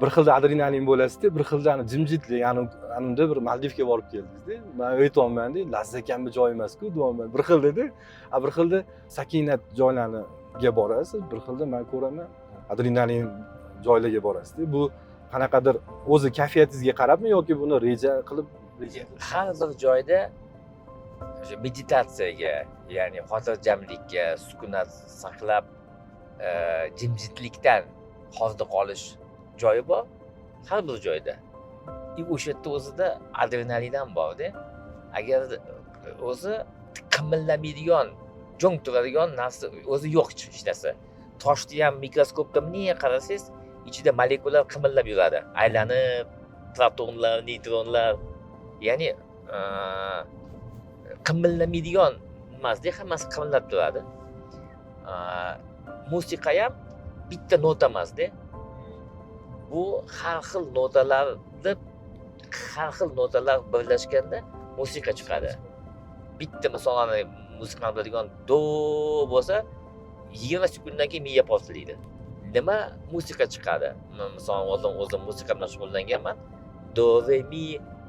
bir xilda adrenalin bo'lasizda, bir xilda jimjitlik, ya'ni unda bir Maldivga borib keldingizda. Men aytolmayman-da, lazzakam bir joy emas-ku, deyapman. Bir xilda-da, bir xilda sakinat joylariga borasiz, bir xilda men ko'raman adrenalin joylarga borasizda. Bu qanaqadir o'zi kayfiyatingizga qarabmi yoki buni reja qilib har bir joyda o'sha meditatsiyaga, ya'ni xotirjamlikka, sukunat saqlab, jimjitlikdan hordiq olish joyi bor. Har bir joyda. O'sha yerda o'zida adrenalin ham borda. Agar o'zi qimirlamaydigan, jo'ng turadigan narsa o'zi yo'q hech narsa. Toshni ham mikroskopda bunday qarasangiz, ichida molekulalar qimirlab yuradi. Aylanib, protonlar, neytronlar, ya'ni qimirlamaydigan emasda, hammasi qimirlab turadi. Musiqa ham bitta nota emasda. Bu har xil notalar birlashganda musiqa chiqadi. Bitta masalan musiqani biladigan do bo'lsa 20 sekunddan keyin miya portlaydi. Nima musiqa chiqadi? Masalan o'zim musiqa bilan shug'ullanganman. Do re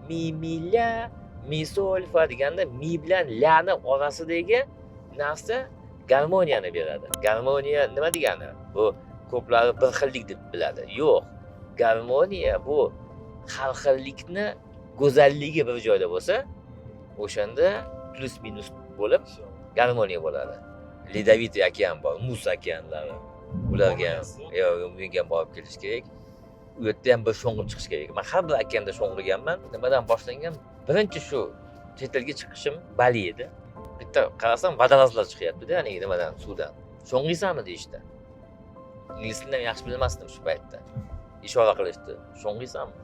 mi la mi sol fa deganda mi bilan la ni orasidagi narsa garmoniyani beradi. Garmoniya nima degani? Bu ko'plari bir xillik deb biladi. Yo'q. Garmoniya bu har xillikni go'zalligi bir joyda bo'lsa, o'shanda plus minus bo'lib garmoniya bo'ladi. Ledovitый okean bor, muz okeanlari. Ularga menga ham borib kelish kerak. U yerda ham bir sho'ng'ib chiqish kerak. Men har bir okeanda sho'ng'iganman. Nimadan boshlangan? Birinchi shu chet elga chiqishim Bali edi. Bitta qarasam vodolazlar chiqyapti-da, ya'ni nimadan, suvdan. Sho'ng'iysanmi deyishdi. Ingliz tilini ham yaxshi bilmasdim shu paytda. Ishora qilishdi. Sho'ng'iysanmi?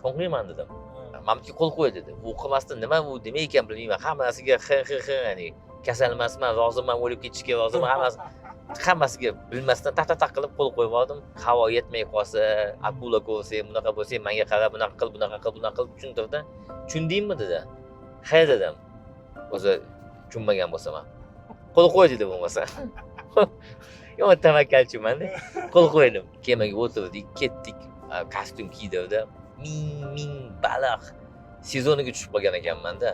Sho'ng'iyman dedim. Mamki qo'l qo'y dedi. U qilmasdan nima bu demak ekan bilmayman. Hammasiga ya'ni kasal emasman, roziman, o'lib ketishga roziman, hammasiga bilmasdan taq qilib qo'l qo'yib oldim. Havo yetmay qolsa, akula ko'rsa, bunaqa bo'lsa, menga qarab, bunaqa qil, tushuntirdi. Tushundingmi dedi. Ha dedim. O'zi tushunmagan bo'lsam ham. Qo'l qo'y dedi bo'lmasa. Yo'q, tavakkalchiman-da. Qo'l qo'ydim. Kemaga o'tirdik, ketdik. Kostyum kiydirdi. Ming baliq sezoniga tushib qolgan ekanman-da.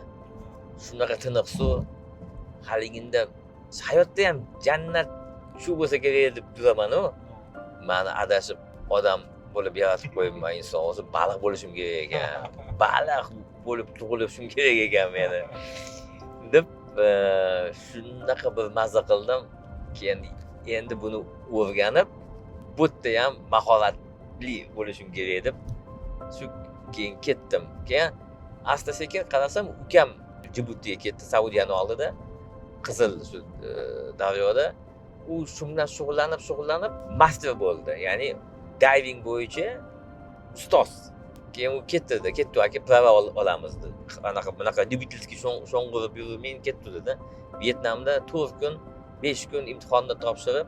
Shunaqa tiniq suv. Haligingda hayotda ham jannat shu bo'lsa kerak deb turaman-ku. Meni adashib odam bo'lib yaratib qo'yibman, inson o'zi baliq bo'lishim kerak ekan. Baliq bo'lib tug'ilishim kerak ekan meni. Deb shunaqa bir mazza qildim. Keyin endi buni o'rganib, bu yerda ham mahoratli bo'lishim kerak deb shu keyin ketdim. Keyin asta-sekin qarasam, ukam Jibutiga ketdi, Saudiyani oldida. Qizil shu daryoda u shundan shug'ullanib master bo'ldi. Ya'ni diving bo'yicha ustoz. Keyin u ketdi aka, prava olamiz dedi. Bunaqa dubitelskiy sho'ng'irib yurib ketdi dedi. Vyetnamda 4 kun, 5 kun imtihonni topshirib,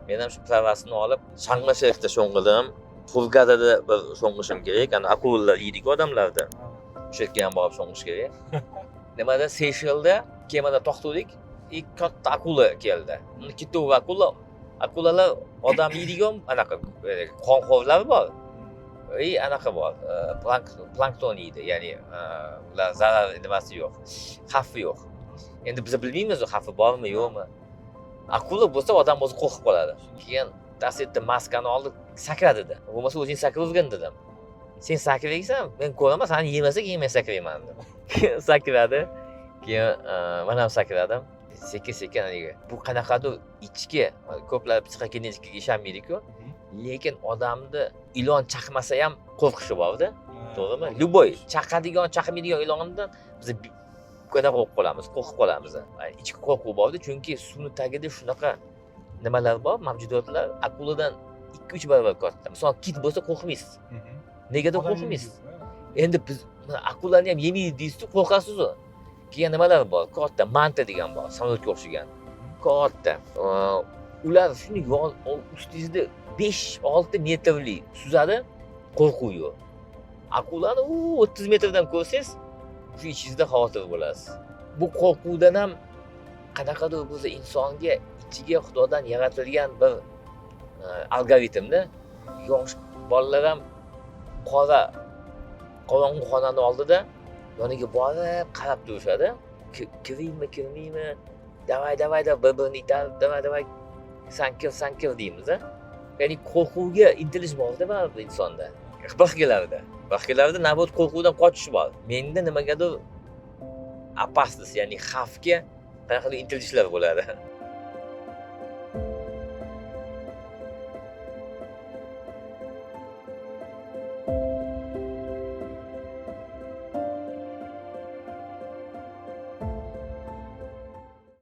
men ham shu pravasini olib, Shangma-Sherikda sho'ng'idim. Hurgadada bir sho'ng'ishim kerak. Ana akulalar yeydiku odamlarda. O'sha yerga ham borib sho'ng'ish kerak. Nimada Seyshellda kemada to'xtadik. Katta akula keldi. Ikkita akulalar odam yeydigan anaqa qonxo'rlar bor. Anaqa bor. Plankton yeydi. Ya'ni ular zarar nimasi yo'q. Xavfi yo'q. Endi biz bilmaymiz xavfi bormi, yo'qmi. Akula bo'lsa odam o'zi qo'rqib qoladi. Keyin tasitda maskani oldi, sakradi dedi. Bo'lmasa o'zing sakrayvergin dedim. Sen sakraysan, men ko'raman, seni yemasak men sakrayman dedim. Sakradi. Keyin men ham sakradim. Sekin bu qanaqadir ichki, ko'plar psixokinetikaga ishonmaydi-ku, lekin odamni ilon chaqmasa ham qo'rqishi bor-da. To'g'rimi? Luboy chaqmaydigan ilondan biz qo'rqib qolamiz. Ichki qo'rquv bor-da, chunki suvni tagida shunaqa nimalar bor, mavjudotlar akuladan 2-3 barobar katta. Masalan, kit bo'lsa qo'rqmaysiz. Negadir qo'rqmaysiz. Endi biz akulani ham yemaydi deysiz, qo'rqasiz-ku. Keyin nimalar bor? Katta manta degan bor, samolyotga o'xshagan. Katta. Ular shuni ustingizda 5-6 metrli suzadi, qo'rquv yo'q. Akulani 30 metrdan ko'rsangiz, shu ichingizda xavotir bo'lasiz. Bu qo'rquvdan ham qanaqadir bo'lsa insonga ichiga Xudodan yaratilgan bir algoritmda yosh bolalar ham qorong'u xonani oldida yoniga borib qarab turishadi. Kiraymi, kirmaymi? Davay deb bir-birini itarib, davay sankir deymiz. Ya'ni qo'rquvga intilish bor-da baribir insonda. Baxtlarida navbat qo'rquvdan qochish bor. Menda nimagadir opasnost, ya'ni xavfga qanaqadir intilishlar bo'ladi.